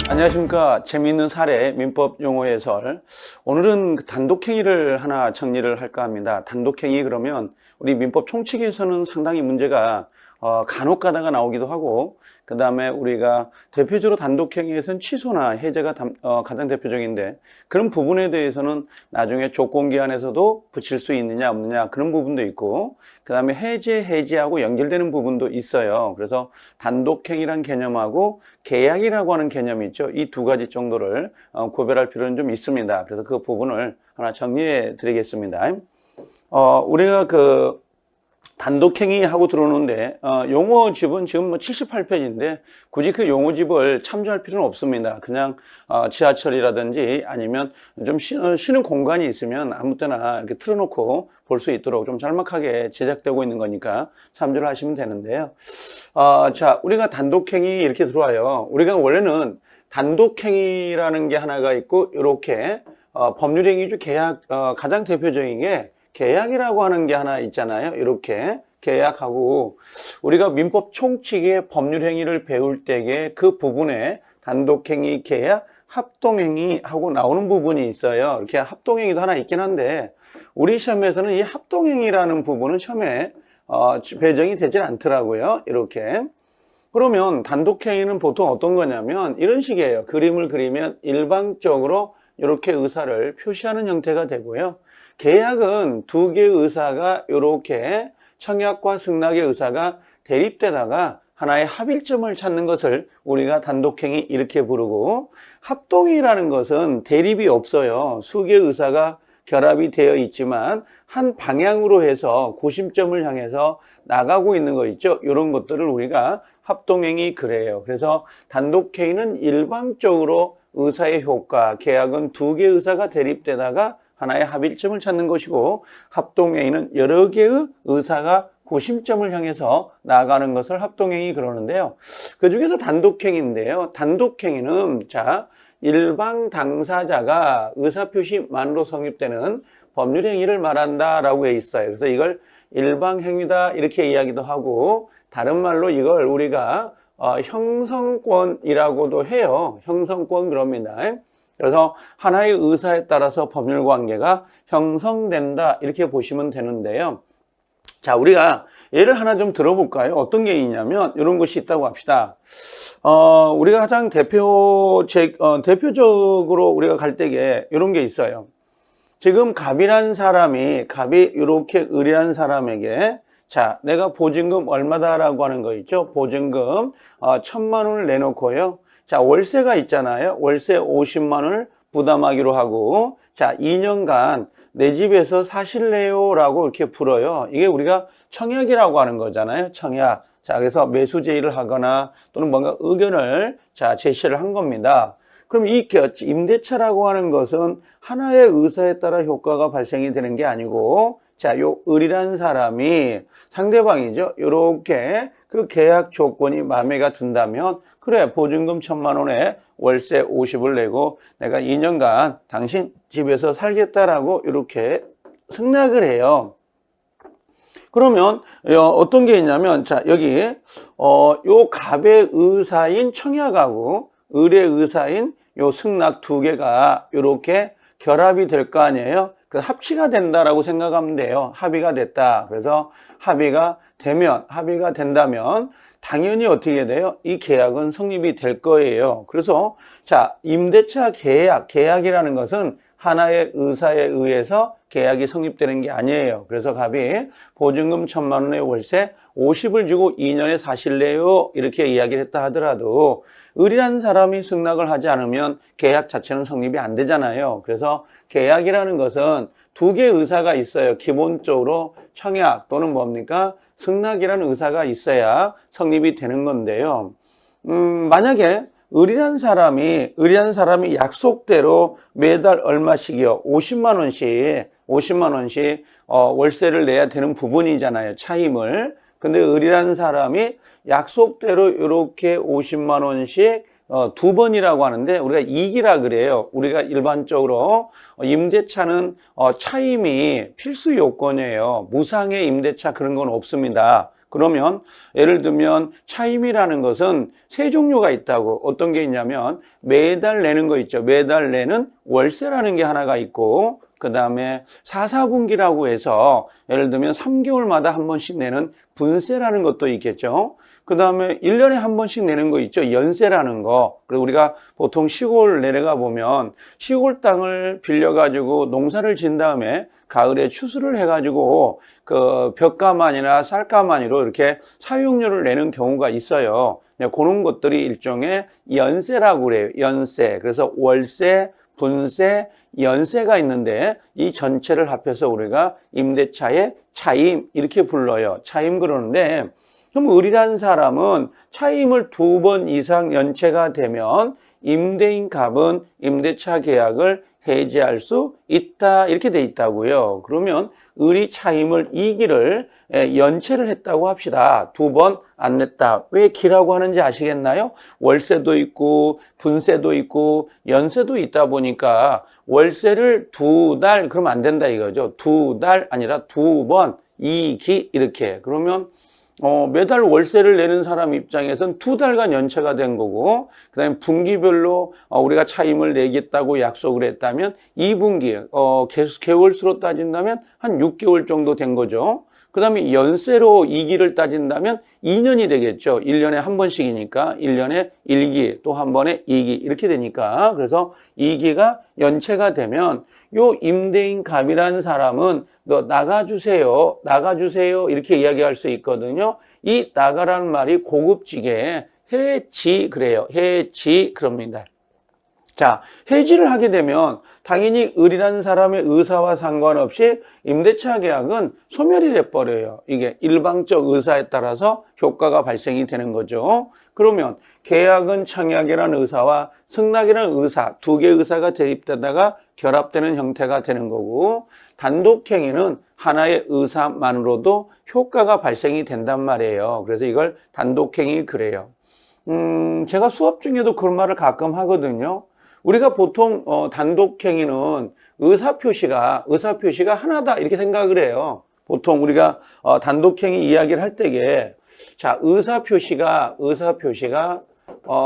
안녕하십니까. 재미있는 사례 민법 용어 해설. 오늘은 단독행위를 하나 정리를 할까 합니다. 단독행위 그러면 우리 민법 총칙에서는 상당히 문제가 간혹 가다가 나오기도 하고, 그 다음에 우리가 대표적으로 단독행위에서는 취소나 해제가 가장 대표적인데, 그런 부분에 대해서는 나중에 조건기한에서도 붙일 수 있느냐 없느냐 그런 부분도 있고, 그 다음에 해지하고 연결되는 부분도 있어요. 그래서 단독행위란 개념하고 계약이라고 하는 개념이 있죠. 이 두 가지 정도를 구별할 필요는 좀 있습니다. 그래서 그 부분을 하나 정리해 드리겠습니다. 우리가 단독행위 하고 들어오는데, 용어집은 지금 78페이지인데, 굳이 그 용어집을 참조할 필요는 없습니다. 그냥, 지하철이라든지 아니면 좀 쉬는 공간이 있으면 아무 때나 이렇게 틀어놓고 볼 수 있도록 좀 짤막하게 제작되고 있는 거니까 참조를 하시면 되는데요. 자, 우리가 단독행위 이렇게 들어와요. 우리가 원래는 단독행위라는 게 하나가 있고, 이렇게, 법률행위주 계약, 가장 대표적인 게 계약이라고 하는 게 하나 있잖아요. 이렇게 계약하고, 우리가 민법 총칙의 법률행위를 배울 때에 그 부분에 단독행위, 계약, 합동행위 하고 나오는 부분이 있어요. 이렇게 합동행위도 하나 있긴 한데, 우리 시험에서는 이 합동행위라는 부분은 시험에 배정이 되질 않더라고요. 이렇게. 그러면 단독행위는 보통 어떤 거냐면 이런 식이에요. 그림을 그리면 일방적으로 이렇게 의사를 표시하는 형태가 되고요. 계약은 두 개의 의사가 이렇게 청약과 승낙의 의사가 대립되다가 하나의 합일점을 찾는 것을 우리가 단독행위 이렇게 부르고, 합동행위라는 것은 대립이 없어요. 수 개의 의사가 결합이 되어 있지만 한 방향으로 해서 구심점을 향해서 나가고 있는 거 있죠. 이런 것들을 우리가 합동행위 그래요. 그래서 단독행위는 일방적으로 의사의 효과, 계약은 두 개의 의사가 대립되다가 하나의 합일점을 찾는 것이고, 합동행위는 여러 개의 의사가 구심점을 향해서 나아가는 것을 합동행위 그러는데요. 그 중에서 단독행위인데요. 단독행위는 일방 당사자가 의사표시만으로 성립되는 법률행위를 말한다라고 돼 있어요. 그래서 이걸 일방행위다 이렇게 이야기도 하고, 다른 말로 이걸 우리가 형성권이라고도 해요. 형성권 그럽니다. 그래서 하나의 의사에 따라서 법률관계가 형성된다 이렇게 보시면 되는데요. 자, 우리가 예를 하나 좀 들어볼까요? 어떤 게 있냐면 이런 것이 있다고 합시다. 우리가 가장 대표적으로 우리가 갈 때에 이런 게 있어요. 지금 갑이 이렇게 의리한 사람에게, 자, 내가 보증금 얼마다라고 하는 거 있죠? 보증금 1,000만 원을 내놓고요. 자, 월세가 있잖아요. 월세 50만 원을 부담하기로 하고, 자, 2년간 내 집에서 사실래요? 라고 이렇게 풀어요. 이게 우리가 청약이라고 하는 거잖아요. 청약. 자, 그래서 매수 제의를 하거나 또는 뭔가 의견을 제시를 한 겁니다. 그럼 이 임대차라고 하는 것은 하나의 의사에 따라 효과가 발생이 되는 게 아니고, 자, 요 을이라는 사람이 상대방이죠. 요렇게 그 계약 조건이 마음에가 든다면, 그래, 보증금 1,000만 원에 월세 50을 내고 내가 2년간 당신 집에서 살겠다라고 이렇게 승낙을 해요. 그러면 어떤 게 있냐면, 자, 여기 요 갑의 의사인 청약하고 을의 의사인 요 승낙 두 개가 이렇게 결합이 될 거 아니에요. 그래서 합치가 된다라고 생각하면 돼요. 합의가 됐다. 그래서 합의가 된다면 당연히 어떻게 돼요? 이 계약은 성립이 될 거예요. 그래서 자, 임대차 계약이라는 것은 하나의 의사에 의해서 계약이 성립되는 게 아니에요. 그래서 갑이 보증금 1,000만 원의 월세 50을 주고 2년에 사실래요? 이렇게 이야기를 했다 하더라도 을이라는 사람이 승낙을 하지 않으면 계약 자체는 성립이 안 되잖아요. 그래서 계약이라는 것은 두 개의 의사가 있어요. 기본적으로 청약 또는 뭡니까? 승낙이라는 의사가 있어야 성립이 되는 건데요. 만약에 을이라는 사람이 약속대로 매달 얼마씩이요? 50만 원씩 월세를 내야 되는 부분이잖아요. 차임을. 근데 을이라는 사람이 약속대로 이렇게 50만 원씩 두 번이라고 하는데 우리가 이익이라 그래요. 우리가 일반적으로 임대차는 차임이 필수 요건이에요. 무상의 임대차 그런 건 없습니다. 그러면 예를 들면 차임이라는 것은 세 종류가 있다고. 어떤 게 있냐면 매달 내는 거 있죠. 매달 내는 월세라는 게 하나가 있고, 그 다음에 사사분기라고 해서 예를 들면 3개월마다 한 번씩 내는 분세라는 것도 있겠죠. 그 다음에 1년에 한 번씩 내는 거 있죠. 연세라는 거. 그리고 우리가 보통 시골 내려가 보면 시골 땅을 빌려가지고 농사를 지은 다음에 가을에 추수를 해가지고 그 볕가만이나 쌀가만이로 이렇게 사용료를 내는 경우가 있어요. 그런 것들이 일종의 연세라고 그래요. 연세. 그래서 월세, 분세, 연세가 있는데 이 전체를 합해서 우리가 임대차의 차임 이렇게 불러요. 차임 그러는데, 그럼 을이라는 사람은 차임을 2번 이상 연체가 되면 임대인 값은 임대차 계약을 해지할 수 있다 이렇게 돼 있다고요. 그러면 을이 차임을 2기를 연체를 했다고 합시다. 2번 안 냈다. 왜 기라고 하는지 아시겠나요? 월세도 있고 분세도 있고 연세도 있다 보니까 월세를 2달 그러면 안 된다 이거죠. 2달 아니라 2번 2기 이렇게. 그러면 매달 월세를 내는 사람 입장에서는 2달간 연체가 된 거고, 그 다음에 분기별로 우리가 차임을 내겠다고 약속을 했다면 2분기, 개월수로 따진다면 한 6개월 정도 된 거죠. 그 다음에 연세로 2기를 따진다면 2년이 되겠죠. 1년에 한 번씩이니까 1년에 1기, 또 한 번에 2기 이렇게 되니까. 그래서 2기가 연체가 되면 요 임대인 갑이라는 사람은 너 나가주세요, 나가주세요 이렇게 이야기할 수 있거든요. 이 나가라는 말이 고급지게 해지 그래요. 해지 그럽니다. 자, 해지를 하게 되면 당연히 을이라는 사람의 의사와 상관없이 임대차 계약은 소멸이 돼버려요. 이게 일방적 의사에 따라서 효과가 발생이 되는 거죠. 그러면 계약은 청약이라는 의사와 승낙이라는 의사, 2개의 의사가 대립되다가 결합되는 형태가 되는 거고, 단독행위는 하나의 의사만으로도 효과가 발생이 된단 말이에요. 그래서 이걸 단독행위 그래요. 제가 수업 중에도 그런 말을 가끔 하거든요. 우리가 보통 단독행위는 의사표시가 하나다 이렇게 생각을 해요. 보통 우리가 단독행위 이야기를 할 때에 자, 의사표시가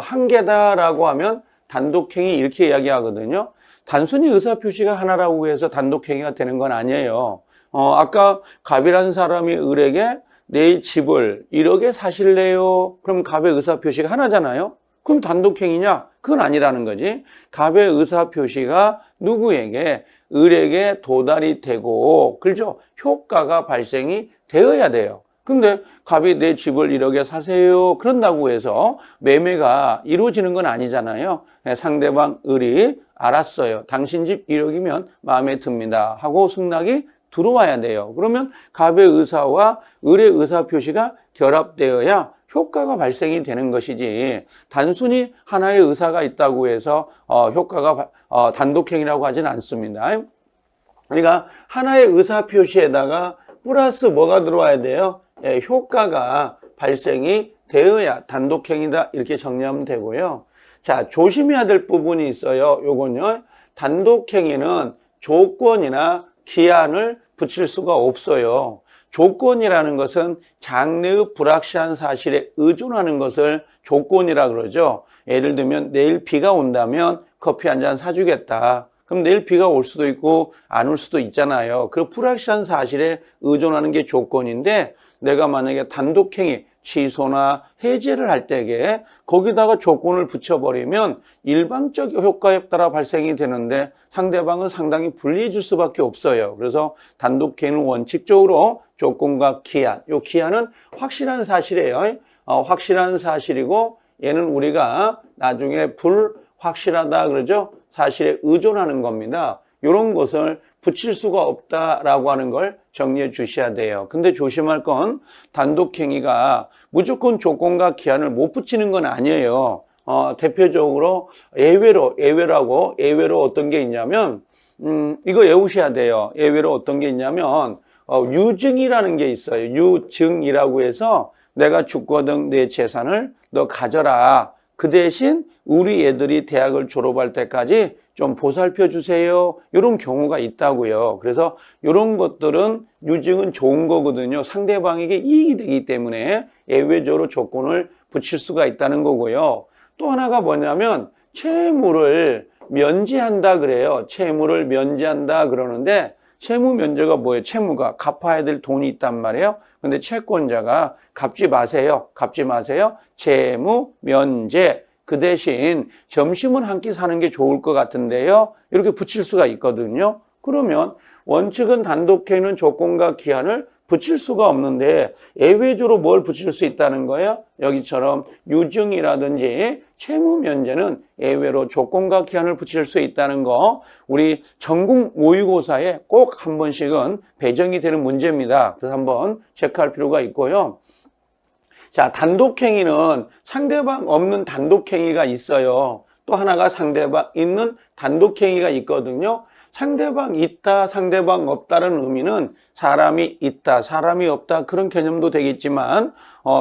한 개다라고 하면 단독행위 이렇게 이야기하거든요. 단순히 의사표시가 하나라고 해서 단독행위가 되는 건 아니에요. 아까 갑이라는 사람이 을에게 내 집을 1억에 사실래요? 그럼 갑의 의사표시가 하나잖아요. 그럼 단독행위냐? 그건 아니라는 거지. 갑의 의사표시가 누구에게? 을에게 도달이 되고, 그렇죠? 효과가 발생이 되어야 돼요. 근데 갑이 내 집을 1억에 사세요. 그런다고 해서 매매가 이루어지는 건 아니잖아요. 상대방 을이 알았어요. 당신 집 1억이면 마음에 듭니다. 하고 승낙이 들어와야 돼요. 그러면 갑의 의사와 을의 의사표시가 결합되어야 효과가 발생이 되는 것이지, 단순히 하나의 의사가 있다고 해서 효과가 단독행위라고 하진 않습니다. 그러니까 하나의 의사표시에다가 플러스 뭐가 들어와야 돼요? 효과가 발생이 되어야 단독행위다 이렇게 정리하면 되고요. 자, 조심해야 될 부분이 있어요. 요건요. 단독행위는 조건이나 기한을 붙일 수가 없어요. 조건이라는 것은 장래의 불확실한 사실에 의존하는 것을 조건이라 그러죠. 예를 들면 내일 비가 온다면 커피 한 잔 사주겠다. 그럼 내일 비가 올 수도 있고 안 올 수도 있잖아요. 그 불확실한 사실에 의존하는 게 조건인데, 내가 만약에 단독행위, 취소나 해제를 할 때에 거기다가 조건을 붙여버리면 일방적 효과에 따라 발생이 되는데 상대방은 상당히 불리해 줄 수밖에 없어요. 그래서 단독행위는 원칙적으로 조건과 기한, 이 기한은 확실한 사실이에요. 확실한 사실이고, 얘는 우리가 나중에 불확실하다 그러죠. 사실에 의존하는 겁니다. 이런 것을 붙일 수가 없다라고 하는 걸 정리해 주셔야 돼요. 근데 조심할 건 단독행위가 무조건 조건과 기한을 못 붙이는 건 아니에요. 대표적으로 예외로 어떤 게 있냐면, 이거 외우셔야 돼요. 예외로 어떤 게 있냐면, 유증이라는 게 있어요. 유증이라고 해서 내가 죽거든 내 재산을 너 가져라. 그 대신 우리 애들이 대학을 졸업할 때까지 좀 보살펴 주세요. 이런 경우가 있다고요. 그래서 이런 것들은 유증은 좋은 거거든요. 상대방에게 이익이 되기 때문에 예외적으로 조건을 붙일 수가 있다는 거고요. 또 하나가 뭐냐면 채무를 면제한다 그래요. 채무를 면제한다 그러는데 채무 면제가 뭐예요? 채무가 갚아야 될 돈이 있단 말이에요. 근데 채권자가 갚지 마세요. 갚지 마세요. 채무 면제. 그 대신 점심은 한 끼 사는 게 좋을 것 같은데요. 이렇게 붙일 수가 있거든요. 그러면 원칙은 단독행위는 조건과 기한을 붙일 수가 없는데 예외적으로 뭘 붙일 수 있다는 거예요? 여기처럼 유증이라든지 채무 면제는 예외로 조건과 기한을 붙일 수 있다는 거 우리 전국 모의고사에 꼭 한 번씩은 배정이 되는 문제입니다. 그래서 한번 체크할 필요가 있고요. 자, 단독행위는 상대방 없는 단독행위가 있어요. 또 하나가 상대방 있는 단독행위가 있거든요. 상대방 있다, 상대방 없다는 의미는 사람이 있다, 사람이 없다 그런 개념도 되겠지만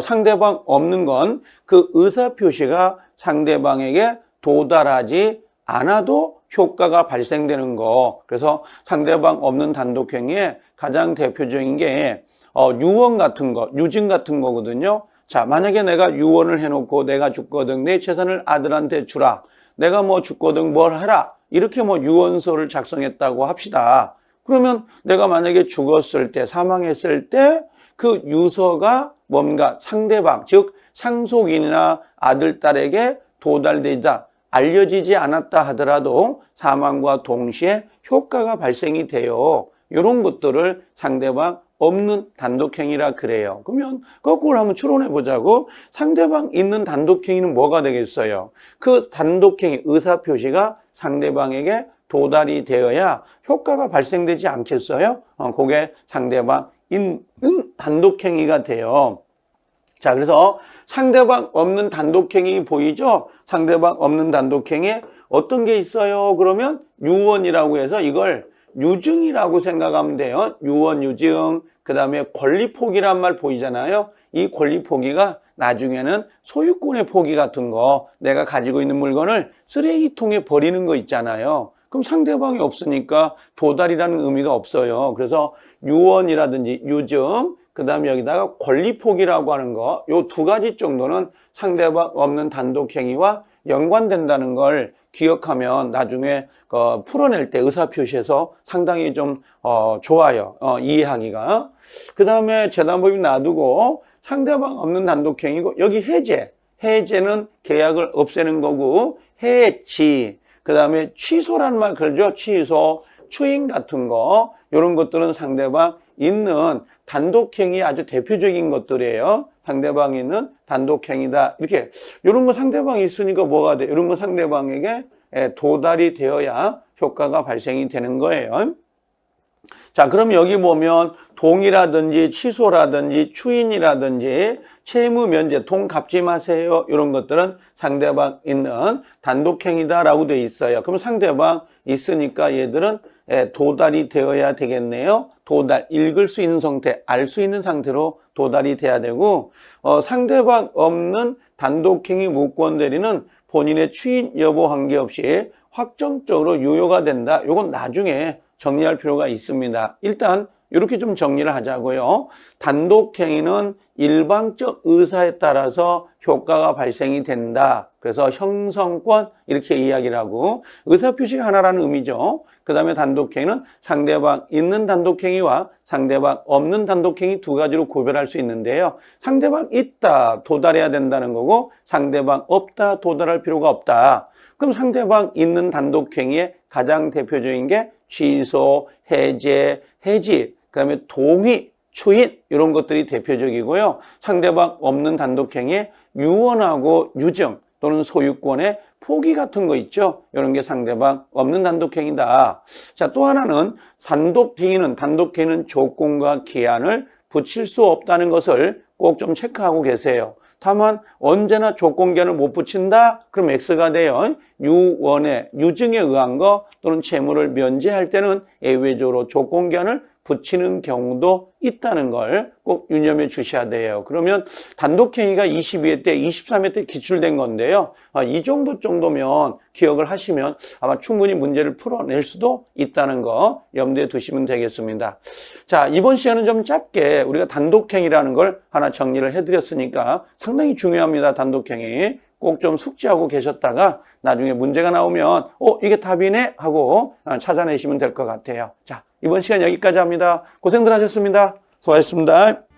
상대방 없는 건 그 의사표시가 상대방에게 도달하지 않아도 효과가 발생되는 거. 그래서 상대방 없는 단독행위의 가장 대표적인 게 유언 같은 거, 유증 같은 거거든요. 자, 만약에 내가 유언을 해놓고 내가 죽거든 내 재산을 아들한테 주라. 내가 뭐 죽거든 뭘 하라. 이렇게 뭐 유언서를 작성했다고 합시다. 그러면 내가 만약에 죽었을 때, 사망했을 때 그 유서가 뭔가 상대방, 즉 상속인이나 아들, 딸에게 도달되다, 알려지지 않았다 하더라도 사망과 동시에 효과가 발생이 돼요. 이런 것들을 상대방 없는 단독행위라 그래요. 그러면 거꾸로 한번 추론해 보자고. 상대방 있는 단독행위는 뭐가 되겠어요? 그 단독행위, 의사표시가 상대방에게 도달이 되어야 효과가 발생되지 않겠어요? 그게 상대방 있는 단독행위가 돼요. 자, 그래서 상대방 없는 단독행위 보이죠? 상대방 없는 단독행위 어떤 게 있어요? 그러면 유언이라고 해서 이걸 유증이라고 생각하면 돼요. 유언, 유증. 그 다음에 권리 포기란 말 보이잖아요. 이 권리 포기가 나중에는 소유권의 포기 같은 거, 내가 가지고 있는 물건을 쓰레기통에 버리는 거 있잖아요. 그럼 상대방이 없으니까 도달이라는 의미가 없어요. 그래서 유언이라든지 유증, 그 다음에 여기다가 권리 포기라고 하는 거, 요 두 가지 정도는 상대방 없는 단독행위와 연관된다는 걸 기억하면 나중에 풀어낼 때 의사표시에서 상당히 좀 좋아요. 이해하기가. 그 다음에 재단법인 놔두고 상대방 없는 단독행위고 여기 해제. 해제는 계약을 없애는 거고 해지. 그 다음에 취소라는 말 그러죠. 취소, 추인 같은 거 이런 것들은 상대방 있는 단독행위 아주 대표적인 것들이에요. 상대방이 있는 단독행위다. 이렇게 이런 거 상대방이 있으니까 뭐가 돼? 이런 거 상대방에게 도달이 되어야 효과가 발생이 되는 거예요. 자, 그럼 여기 보면 동의라든지 취소라든지 추인이라든지 채무 면제, 돈 갚지 마세요. 이런 것들은 상대방 있는 단독행위다라고 돼 있어요. 그럼 상대방 있으니까 얘들은 도달이 되어야 되겠네요. 도달, 읽을 수 있는 상태, 알 수 있는 상태로 도달이 돼야 되고 상대방 없는 단독행위 무권 대리는 본인의 추인 여부 관계없이 확정적으로 유효가 된다. 이건 나중에 정리할 필요가 있습니다. 일단 이렇게 좀 정리를 하자고요. 단독행위는 일방적 의사에 따라서 효과가 발생이 된다. 그래서 형성권 이렇게 이야기를 하고 의사표시가 하나라는 의미죠. 그 다음에 단독행위는 상대방 있는 단독행위와 상대방 없는 단독행위 두 가지로 구별할 수 있는데요. 상대방 있다, 도달해야 된다는 거고 상대방 없다, 도달할 필요가 없다. 그럼 상대방 있는 단독행위의 가장 대표적인 게 취소, 해제, 해지, 그 다음에 동의, 추인 이런 것들이 대표적이고요. 상대방 없는 단독행위에 유언하고 유증 또는 소유권의 포기 같은 거 있죠. 이런 게 상대방 없는 단독행위다. 자, 또 하나는 단독행위는 조건과 기한을 붙일 수 없다는 것을 꼭 좀 체크하고 계세요. 다만 언제나 조건기한을 못 붙인다? 그럼 X가 돼요. 유언에, 유증에 의한 거 또는 채무를 면제할 때는 예외적으로 조건기한을 붙이는 경우도 있다는 걸 꼭 유념해 주셔야 돼요. 그러면 단독행위가 22회 때, 23회 때 기출된 건데요. 이 정도면 기억을 하시면 아마 충분히 문제를 풀어낼 수도 있다는 거 염두에 두시면 되겠습니다. 자, 이번 시간은 좀 짧게 우리가 단독행위라는 걸 하나 정리를 해드렸으니까 상당히 중요합니다. 단독행위. 꼭 좀 숙지하고 계셨다가 나중에 문제가 나오면 이게 답이네 하고 찾아내시면 될 것 같아요. 자, 이번 시간 여기까지 합니다. 고생들 하셨습니다. 수고하셨습니다.